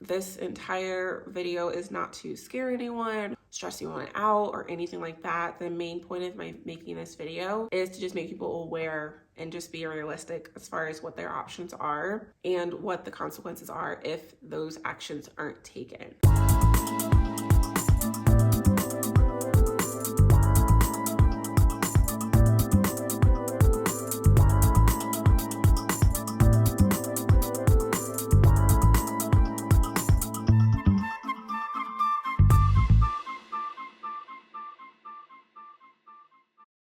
This entire video is not to scare anyone, stress anyone out, or anything like that. The main point of my making this video is to just make people aware and just be realistic as far as what their options are and what the consequences are if those actions aren't taken.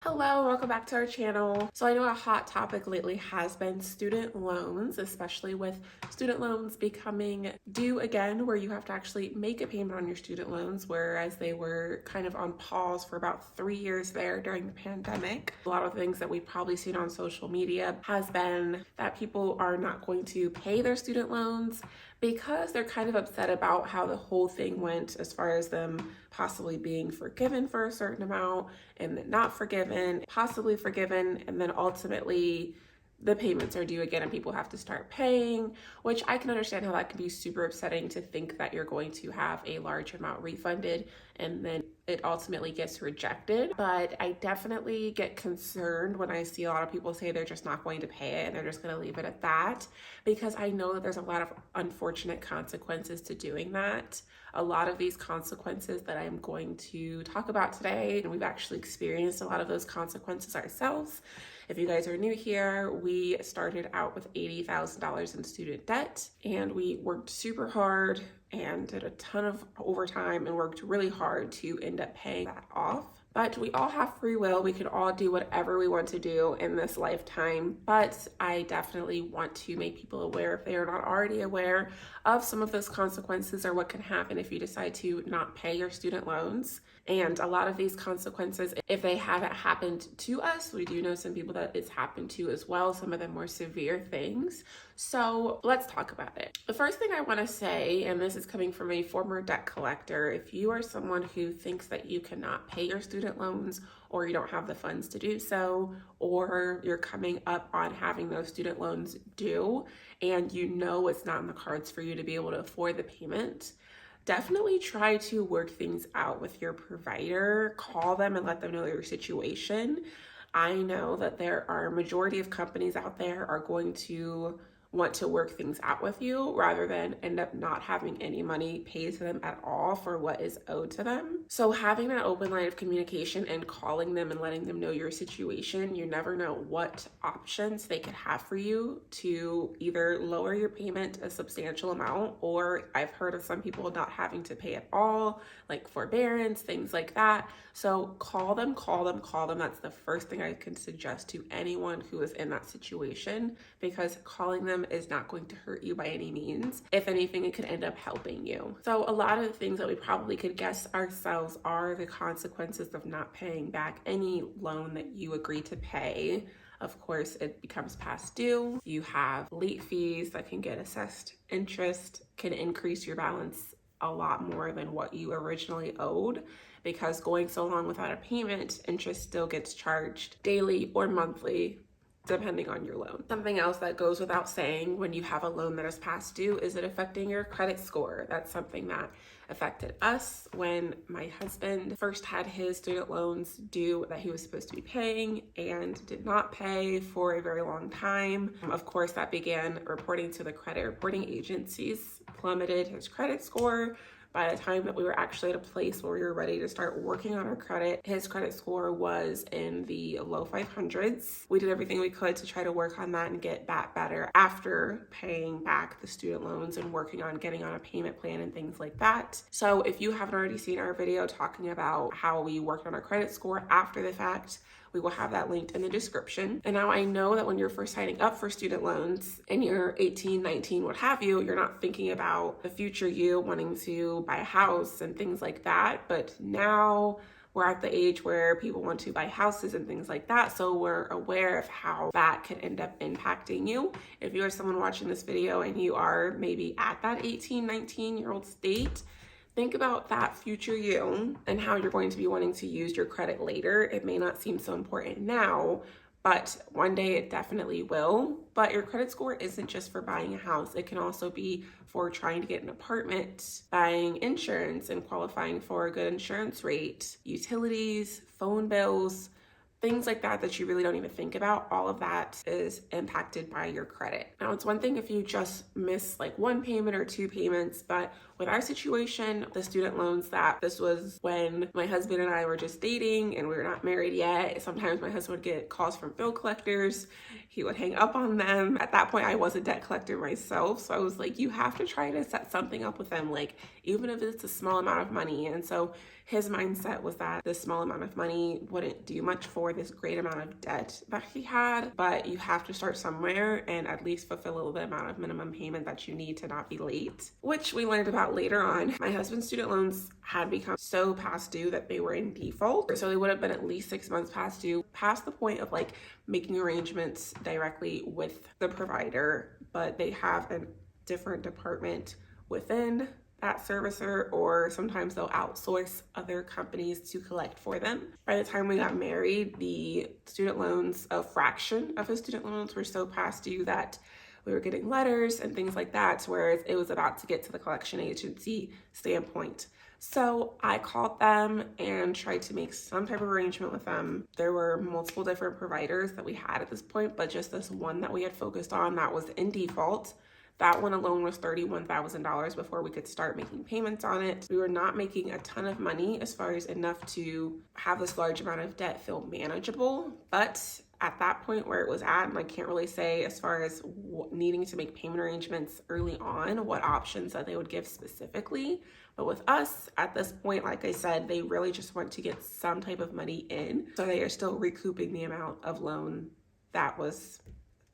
Hello, welcome back to our channel. So I know a hot topic lately has been student loans, especially with student loans becoming due again, where you have to actually make a payment on your student loans, whereas they were kind of on pause for about 3 years there during the pandemic. A lot of things that we've probably seen on social media has been that people are not going to pay their student loans because they're kind of upset about how the whole thing went as far as them possibly being forgiven for a certain amount and then not forgiven, possibly forgiven, and then ultimately the payments are due again and people have to start paying, which I can understand how that can be super upsetting to think that you're going to have a large amount refunded and then it ultimately gets rejected. But I definitely get concerned when I see a lot of people say they're just not going to pay it and they're just going to leave it at that, because I know that there's a lot of unfortunate consequences to doing that. A lot of these consequences that I'm going to talk about today, and we've actually experienced a lot of those consequences ourselves. If you guys are new here, we started out with $80,000 in student debt, and we worked super hard and did a ton of overtime and worked really hard to end up paying that off. But we all have free will. We can all do whatever we want to do in this lifetime. But I definitely want to make people aware, if they are not already aware, of some of those consequences or what can happen if you decide to not pay your student loans. And a lot of these consequences, if they haven't happened to us, we do know some people that it's happened to as well, some of the more severe things. So let's talk about it. The first thing I want to say, and this is coming from a former debt collector, if you are someone who thinks that you cannot pay your student loans, or you don't have the funds to do so, or you're coming up on having those student loans due, and you know it's not in the cards for you to be able to afford the payment, definitely try to work things out with your provider. Call them and let them know your situation. I know that there are a majority of companies out there are going to want to work things out with you rather than end up not having any money paid to them at all for what is owed to them. So having that open line of communication and calling them and letting them know your situation, you never know what options they could have for you to either lower your payment a substantial amount, or I've heard of some people not having to pay at all, like forbearance, things like that. So call them. That's the first thing I can suggest to anyone who is in that situation, because calling them is not going to hurt you by any means. If anything, it could end up helping you. So a lot of the things that we probably could guess ourselves are the consequences of not paying back any loan that you agree to pay. Of course, it becomes past due. You have late fees that can get assessed. Interest can increase your balance a lot more than what you originally owed, because going so long without a payment, interest still gets charged daily or monthly, depending on your loan. Something else that goes without saying when you have a loan that is past due is it affecting your credit score. That's something that affected us when my husband first had his student loans due that he was supposed to be paying and did not pay for a very long time. Of course, that began reporting to the credit reporting agencies, plummeted his credit score. By the time that we were actually at a place where we were ready to start working on our credit, his credit score was in the low 500s. We did everything we could to try to work on that and get that better after paying back the student loans and working on getting on a payment plan and things like that. So if you haven't already seen our video talking about how we worked on our credit score after the fact, we will have that linked in the description. And now I know that when you're first signing up for student loans and you're 18, 19, what have you, you're not thinking about the future you wanting to buy a house and things like that. But now we're at the age where people want to buy houses and things like that. So we're aware of how that could end up impacting you. If you are someone watching this video and you are maybe at that 18, 19-year-old state, think about that future you and how you're going to be wanting to use your credit later. It may not seem so important now, but one day it definitely will. But your credit score isn't just for buying a house. It can also be for trying to get an apartment, buying insurance and qualifying for a good insurance rate, utilities, phone bills, things like that that you really don't even think about. All of that is impacted by your credit. Now, it's one thing if you just miss like one payment or two payments, but with our situation, the student loans, that this was when my husband and I were just dating and we were not married yet. Sometimes my husband would get calls from bill collectors. He would hang up on them. At that point, I was a debt collector myself. So I was like, you have to try to set something up with them, like even if it's a small amount of money. And so his mindset was that this small amount of money wouldn't do much for this great amount of debt that he had, but you have to start somewhere and at least fulfill the amount of minimum payment that you need to not be late, which we learned about later on. My husband's student loans had become so past due that they were in default. So they would have been at least 6 months past due, past the point of like making arrangements directly with the provider, but they have a different department within that servicer, or sometimes they'll outsource other companies to collect for them. By the time we got married, the student loans, a fraction of his student loans were so past due that we were getting letters and things like that, whereas it was about to get to the collection agency standpoint. So I called them and tried to make some type of arrangement with them. There were multiple different providers that we had at this point, but just this one that we had focused on that was in default. That one alone was $31,000 before we could start making payments on it. We were not making a ton of money as far as enough to have this large amount of debt feel manageable. But at that point where it was at, and I can't really say as far as needing to make payment arrangements early on, what options that they would give specifically. But with us at this point, like I said, they really just want to get some type of money in. So they are still recouping the amount of loan that was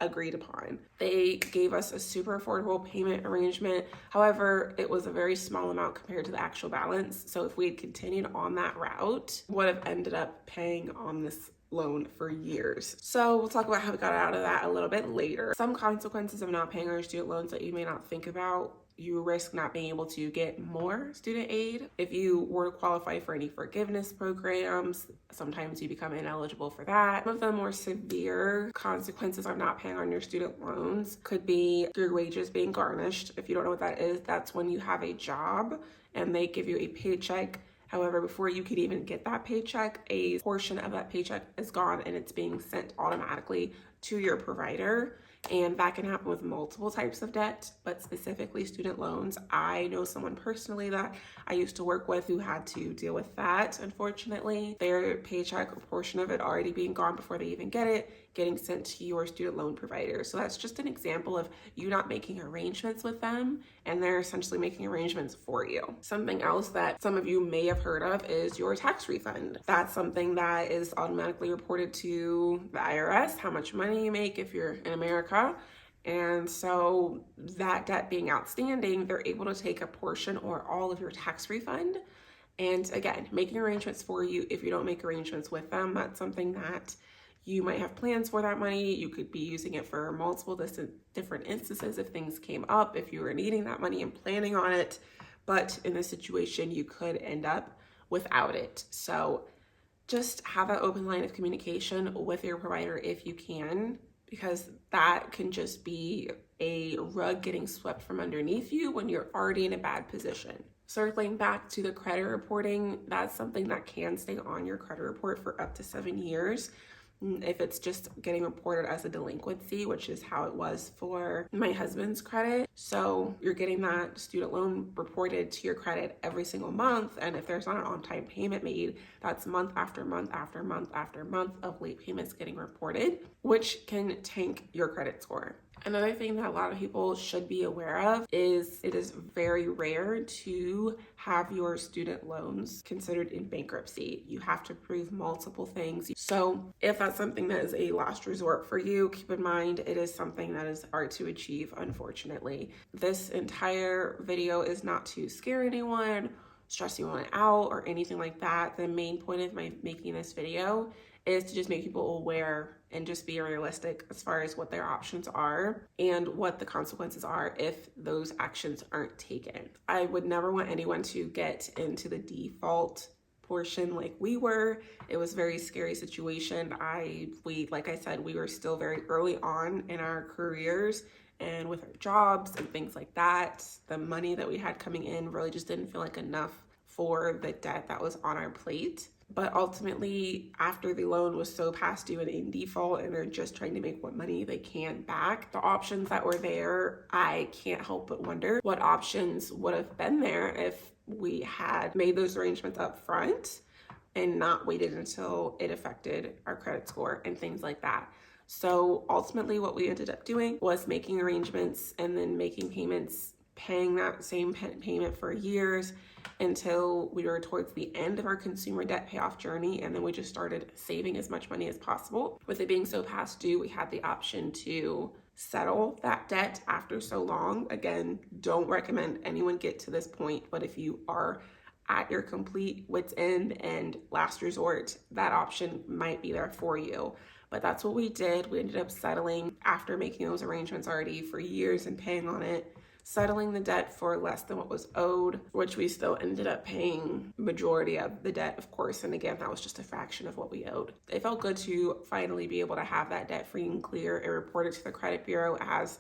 agreed upon. They gave us a super affordable payment arrangement. However, it was a very small amount compared to the actual balance. So if we had continued on that route, would have ended up paying on this loan for years. So we'll talk about how we got out of that a little bit later. Some consequences of not paying our student loans that you may not think about: you risk not being able to get more student aid. If you were to qualify for any forgiveness programs, sometimes you become ineligible for that. One of the more severe consequences of not paying on your student loans could be your wages being garnished. If you don't know what that is, that's when you have a job and they give you a paycheck. However, before you could even get that paycheck, a portion of that paycheck is gone and it's being sent automatically to your provider. And that can happen with multiple types of debt, but specifically student loans. I know someone personally that I used to work with who had to deal with that, unfortunately. Their paycheck, a portion of it already being gone before they even get it, getting sent to your student loan provider. So that's just an example of you not making arrangements with them, and they're essentially making arrangements for you. Something else that some of you may have heard of is your tax refund. That's something that is automatically reported to the IRS, how much money you make if you're in America. And so that debt being outstanding, they're able to take a portion or all of your tax refund. And again, making arrangements for you. If you don't make arrangements with them, that's something that you might have plans for that money. You could be using it for multiple different instances if things came up, if you were needing that money and planning on it. But in this situation, you could end up without it. So just have an open line of communication with your provider if you can, because that can just be a rug getting swept from underneath you when you're already in a bad position. Circling back to the credit reporting, that's something that can stay on your credit report for up to 7 years. If it's just getting reported as a delinquency, which is how it was for my husband's credit. So you're getting that student loan reported to your credit every single month. And if there's not an on-time payment made, that's month after month after month after month of late payments getting reported, which can tank your credit score. Another thing that a lot of people should be aware of is it is very rare to have your student loans considered in bankruptcy. You have to prove multiple things. So if that's something that is a last resort for you, keep in mind it is something that is hard to achieve, unfortunately. This entire video is not to scare anyone, stress anyone out, or anything like that. The main point of my making this video is to just make people aware and just be realistic as far as what their options are and what the consequences are if those actions aren't taken. I would never want anyone to get into the default portion like we were. It was a very scary situation. Like I said, we were still very early on in our careers and with our jobs and things like that. The money that we had coming in really just didn't feel like enough for the debt that was on our plate. But ultimately, after the loan was so past due and in default, and they're just trying to make what money they can back, the options that were there, I can't help but wonder what options would have been there if we had made those arrangements up front and not waited until it affected our credit score and things like that. So ultimately, what we ended up doing was making arrangements and then making payments, paying that same payment for years until we were towards the end of our consumer debt payoff journey. And then we just started saving as much money as possible. With it being so past due, we had the option to settle that debt after so long. Again, don't recommend anyone get to this point, but if you are at your complete wit's end and last resort, that option might be there for you. But that's what we did. We ended up settling after making those arrangements already for years and paying on it, settling the debt for less than what was owed, which we still ended up paying majority of the debt, of course. And again, that was just a fraction of what we owed. It felt good to finally be able to have that debt free and clear and report it to the credit bureau as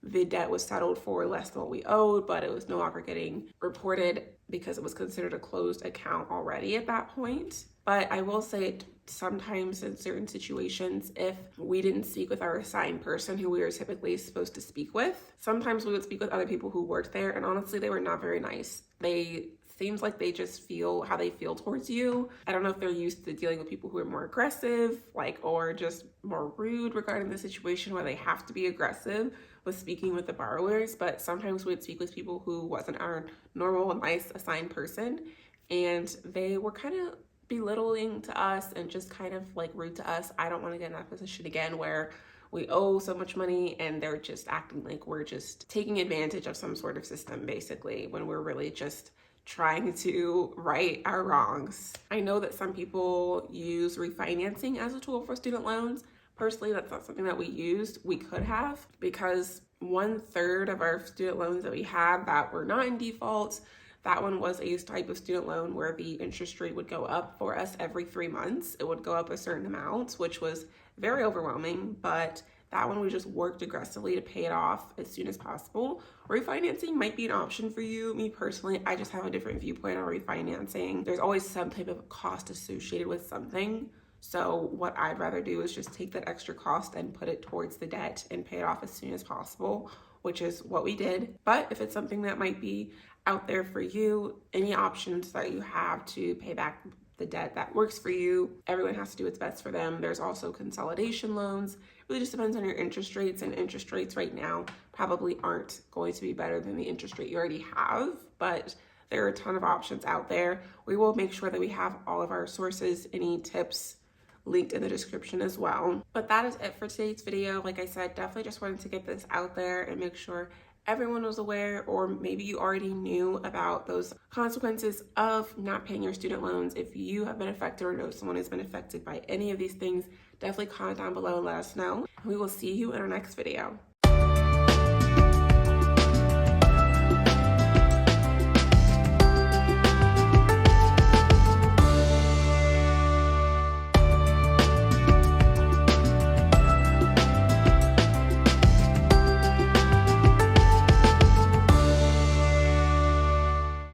the debt was settled for less than what we owed, but it was no longer getting reported because it was considered a closed account already at that point. But I will say sometimes in certain situations, if we didn't speak with our assigned person who we were typically supposed to speak with, sometimes we would speak with other people who worked there, and honestly, they were not very nice. They seems like they just feel how they feel towards you. I don't know if they're used to dealing with people who are more aggressive, or just more rude regarding the situation where they have to be aggressive with speaking with the borrowers. But sometimes we'd speak with people who wasn't our normal, nice assigned person, and they were kind of belittling to us and just kind of rude to us. I don't want to get in that position again where we owe so much money and they're just acting like we're just taking advantage of some sort of system, basically, when we're really just trying to right our wrongs. I know that some people use refinancing as a tool for student loans. Personally, that's not something that we used. We could have, because 1/3 of our student loans that we had that were not in default, that one was a type of student loan where the interest rate would go up for us every 3 months. It would go up a certain amount, which was very overwhelming, but that one we just worked aggressively to pay it off as soon as possible. Refinancing might be an option for you. Me personally, I just have a different viewpoint on refinancing. There's always some type of cost associated with something. So what I'd rather do is just take that extra cost and put it towards the debt and pay it off as soon as possible, which is what we did. But if it's something that might be out there for you, any options that you have to pay back the debt that works for you, everyone has to do what's best for them. There's also consolidation loans. It really just depends on your interest rates, and interest rates right now probably aren't going to be better than the interest rate you already have, but there are a ton of options out there. We will make sure that we have all of our sources, any tips linked in the description as well. But that is it for today's video. Like I said, definitely just wanted to get this out there and make sure everyone was aware, or maybe you already knew about those consequences of not paying your student loans. If you have been affected or know someone has been affected by any of these things, definitely comment down below and let us know. We will see you in our next video.